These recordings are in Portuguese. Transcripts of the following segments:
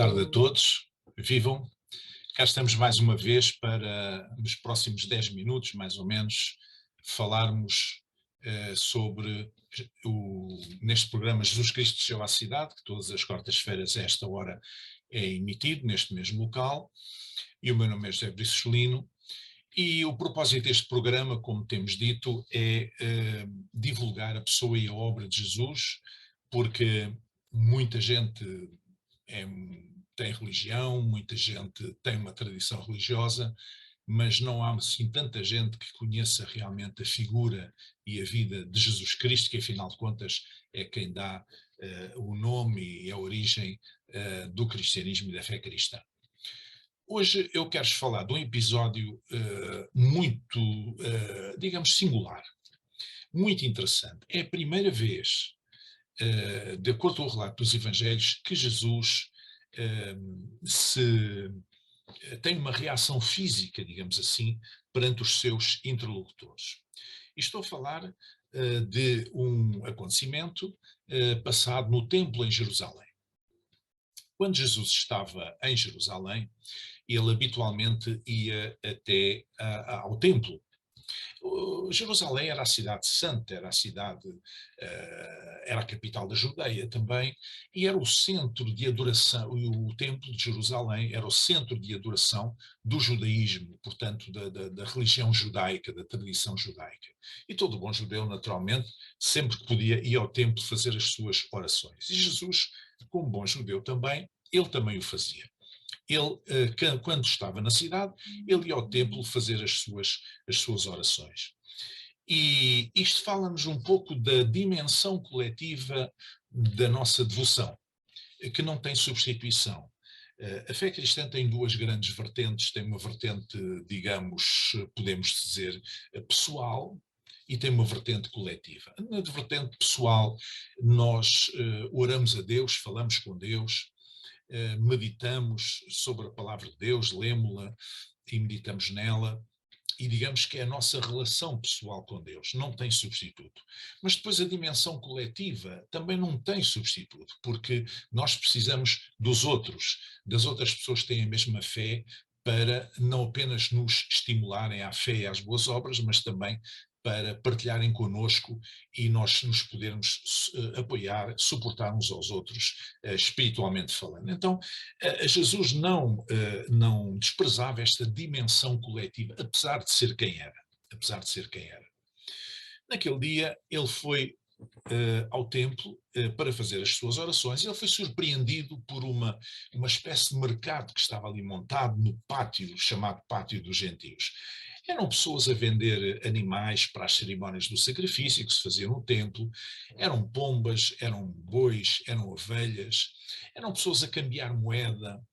tarde a todos, vivam. Cá estamos mais uma vez para, nos próximos 10 minutos, mais ou menos, falarmos sobre neste programa Jesus Cristo desceu à cidade, que todas as quartas-feiras a esta hora é emitido, neste mesmo local, e o meu nome é José Bricelino, e o propósito deste programa, como temos dito, é divulgar a pessoa e a obra de Jesus, porque muita gente tem religião, muita gente tem uma tradição religiosa, mas não há assim tanta gente que conheça realmente a figura e a vida de Jesus Cristo, que afinal de contas é quem dá o nome e a origem do cristianismo e da fé cristã. Hoje eu quero falar de um episódio muito, digamos, singular, muito interessante. É a primeira vez, de acordo com o relato dos Evangelhos, que Jesus tem uma reação física, digamos assim, perante os seus interlocutores. E estou a falar de um acontecimento passado no templo em Jerusalém. Quando Jesus estava em Jerusalém, ele habitualmente ia até ao templo. Jerusalém era a cidade santa, era a cidade, era a capital da Judeia também, e era o centro de adoração, o templo de Jerusalém era o centro de adoração do judaísmo, portanto da religião judaica, da tradição judaica. E todo bom judeu, naturalmente, sempre que podia ir ao templo fazer as suas orações. E Jesus, como bom judeu também, ele também o fazia. Ele, quando estava na cidade, ele ia ao templo fazer as suas orações. E isto fala-nos um pouco da dimensão coletiva da nossa devoção, que não tem substituição. A fé cristã tem duas grandes vertentes, tem uma vertente, digamos, podemos dizer, pessoal, e tem uma vertente coletiva. Na vertente pessoal, nós oramos a Deus, falamos com Deus, meditamos sobre a palavra de Deus, lemos-la e meditamos nela, e digamos que é a nossa relação pessoal com Deus, não tem substituto. Mas depois a dimensão coletiva também não tem substituto, porque nós precisamos dos outros, das outras pessoas que têm a mesma fé, para não apenas nos estimularem à fé e às boas obras, mas também para partilharem connosco e nós nos podermos apoiar, suportar uns aos outros, espiritualmente falando. Então, Jesus não desprezava esta dimensão coletiva, apesar de ser quem era. Apesar de ser quem era. Naquele dia, ele foi ao templo para fazer as suas orações, e ele foi surpreendido por uma espécie de mercado que estava ali montado no pátio, chamado Pátio dos Gentios. Eram pessoas a vender animais para as cerimónias do sacrifício que se fazia no templo, eram pombas, eram bois, eram ovelhas, eram pessoas a cambiar moeda.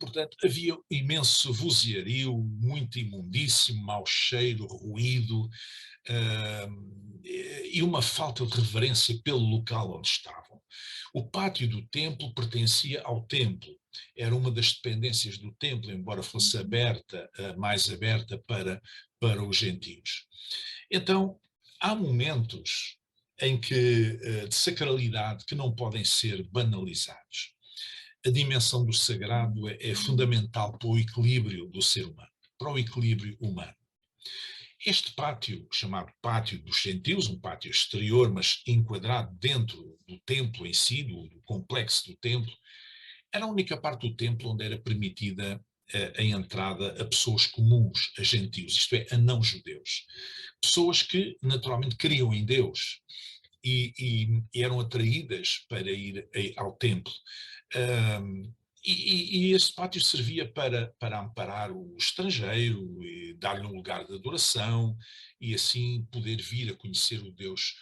Portanto, havia imenso vozerio, muito imundície, mau cheiro, ruído, e uma falta de reverência pelo local onde estavam. O pátio do templo pertencia ao templo, era uma das dependências do templo, embora fosse aberta, mais aberta para os gentios. Então, há momentos em que, de sacralidade que não podem ser banalizados. A dimensão do sagrado é fundamental para o equilíbrio do ser humano, para o equilíbrio humano. Este pátio, chamado Pátio dos Gentios, um pátio exterior, mas enquadrado dentro do templo em si, do complexo do templo, era a única parte do templo onde era permitida a entrada a pessoas comuns, a gentios, isto é, a não-judeus. Pessoas que naturalmente criam em Deus e eram atraídas para ir ao templo. E esse pátio servia para amparar o estrangeiro, e dar-lhe um lugar de adoração e assim poder vir a conhecer o Deus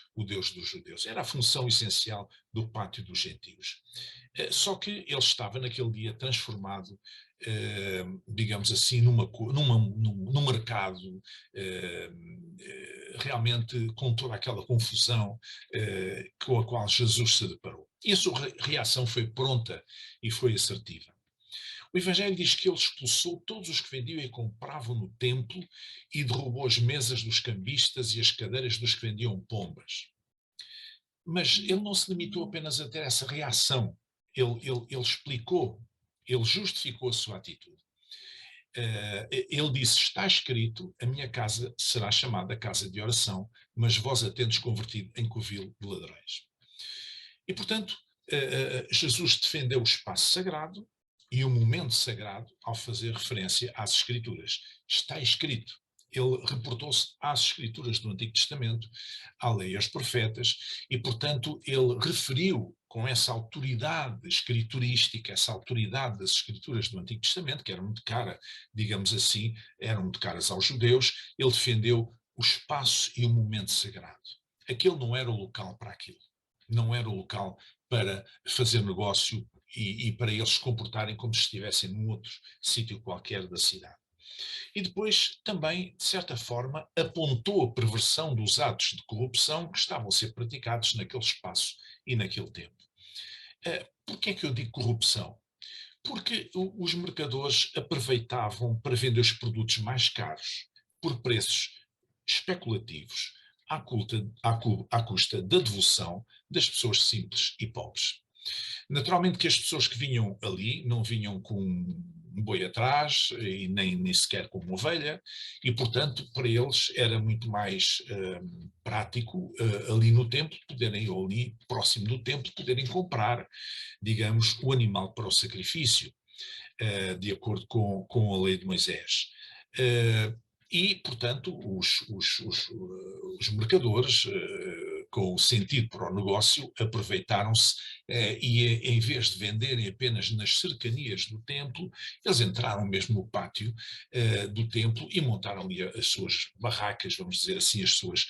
dos judeus. Era a função essencial do pátio dos gentios. Só que ele estava naquele dia transformado, digamos assim, num mercado realmente com toda aquela confusão com a qual Jesus se deparou. E a sua reação foi pronta e foi assertiva. O Evangelho diz que ele expulsou todos os que vendiam e compravam no templo e derrubou as mesas dos cambistas e as cadeiras dos que vendiam pombas. Mas ele não se limitou apenas a ter essa reação. ele explicou, ele justificou a sua atitude. Ele disse: está escrito, a minha casa será chamada casa de oração, mas vós a tendes convertido em covil de ladrões. E, portanto, Jesus defendeu o espaço sagrado e o momento sagrado ao fazer referência às Escrituras. Está escrito. Ele reportou-se às Escrituras do Antigo Testamento, à lei e aos profetas, e, portanto, ele referiu com essa autoridade escriturística, essa autoridade das Escrituras do Antigo Testamento, que era muito cara, digamos assim, eram muito caras aos judeus, ele defendeu o espaço e o momento sagrado. Aquele não era o local para aquilo. Não era o local para fazer negócio e para eles se comportarem como se estivessem num outro sítio qualquer da cidade. E depois também, de certa forma, apontou a perversão dos atos de corrupção que estavam a ser praticados naquele espaço e naquele tempo. Por que é que eu digo corrupção? Porque os mercadores aproveitavam para vender os produtos mais caros por preços especulativos à custa da devoção das pessoas simples e pobres. Naturalmente que as pessoas que vinham ali não vinham com um boi atrás e nem sequer com uma ovelha, e portanto para eles era muito mais prático ali no templo poderem, ou ali próximo do templo, poderem comprar, digamos, o animal para o sacrifício, de acordo com a lei de Moisés. E, portanto, os mercadores, com o sentido para o negócio, aproveitaram-se e, em vez de venderem apenas nas cercanias do templo, eles entraram mesmo no pátio do templo e montaram ali as suas barracas, vamos dizer assim, as suas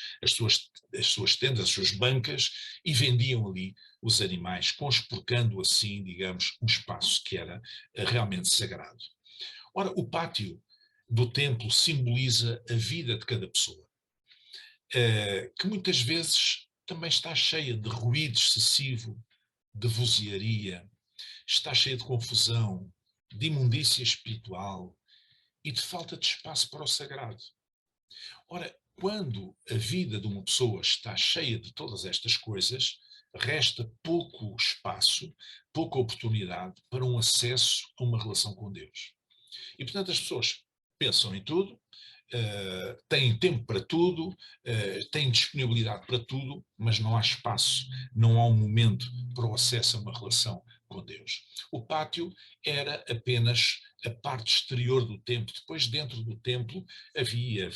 tendas, as suas bancas, e vendiam ali os animais, conspurcando assim, digamos, um espaço que era realmente sagrado. Ora, o pátio do templo simboliza a vida de cada pessoa, que muitas vezes também está cheia de ruído excessivo, de vozearia, está cheia de confusão, de imundícia espiritual e de falta de espaço para o sagrado. Ora, quando a vida de uma pessoa está cheia de todas estas coisas, resta pouco espaço, pouca oportunidade para um acesso a uma relação com Deus. E, portanto, as pessoas pensam em tudo, têm tempo para tudo, têm disponibilidade para tudo, mas não há espaço, não há um momento para o acesso a uma relação com Deus. O pátio era apenas a parte exterior do templo. Depois, dentro do templo, havia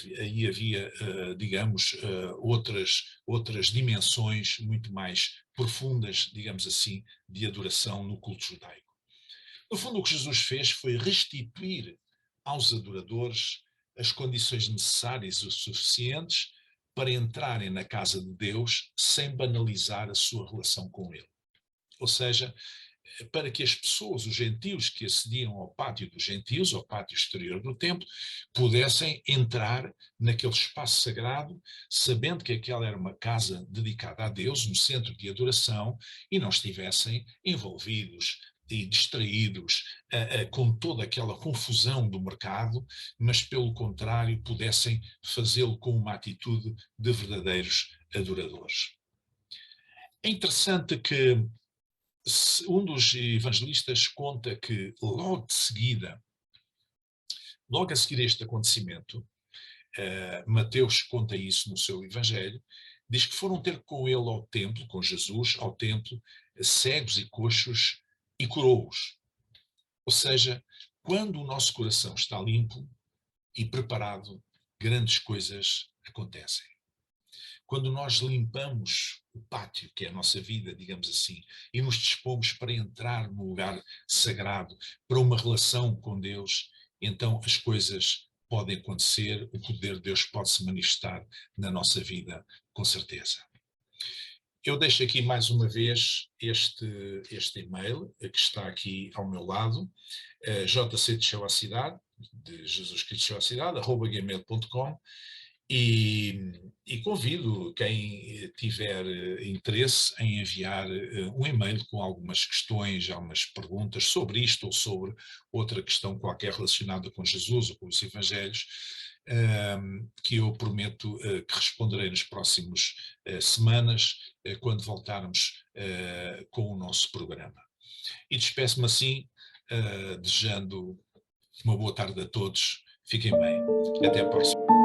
digamos, outras dimensões muito mais profundas, digamos assim, de adoração no culto judaico. No fundo, o que Jesus fez foi restituir aos adoradores as condições necessárias e suficientes para entrarem na casa de Deus sem banalizar a sua relação com Ele. Ou seja, para que as pessoas, os gentios que acediam ao pátio dos gentios, ao pátio exterior do templo, pudessem entrar naquele espaço sagrado, sabendo que aquela era uma casa dedicada a Deus, um centro de adoração, e não estivessem envolvidos e distraídos com toda aquela confusão do mercado, mas pelo contrário pudessem fazê-lo com uma atitude de verdadeiros adoradores. É interessante que um dos evangelistas conta que logo a seguir a este acontecimento, Mateus conta isso no seu evangelho, diz que foram ter com ele ao templo, com Jesus, ao templo, cegos e coxos, e curou-os. Ou seja, quando o nosso coração está limpo e preparado, grandes coisas acontecem. Quando nós limpamos o pátio, que é a nossa vida, digamos assim, e nos dispomos para entrar no lugar sagrado, para uma relação com Deus, então as coisas podem acontecer, o poder de Deus pode se manifestar na nossa vida, com certeza. Eu deixo aqui mais uma vez este e-mail, que está aqui ao meu lado, JC Desceu à Cidade, de Jesus Cristo Desceu à Cidade, @gmail.com, e convido quem tiver interesse em enviar um e-mail com algumas questões, algumas perguntas sobre isto ou sobre outra questão qualquer relacionada com Jesus ou com os Evangelhos, que eu prometo que responderei nas próximas semanas, quando voltarmos com o nosso programa. E despeço-me assim, desejando uma boa tarde a todos. Fiquem bem. Até a próxima.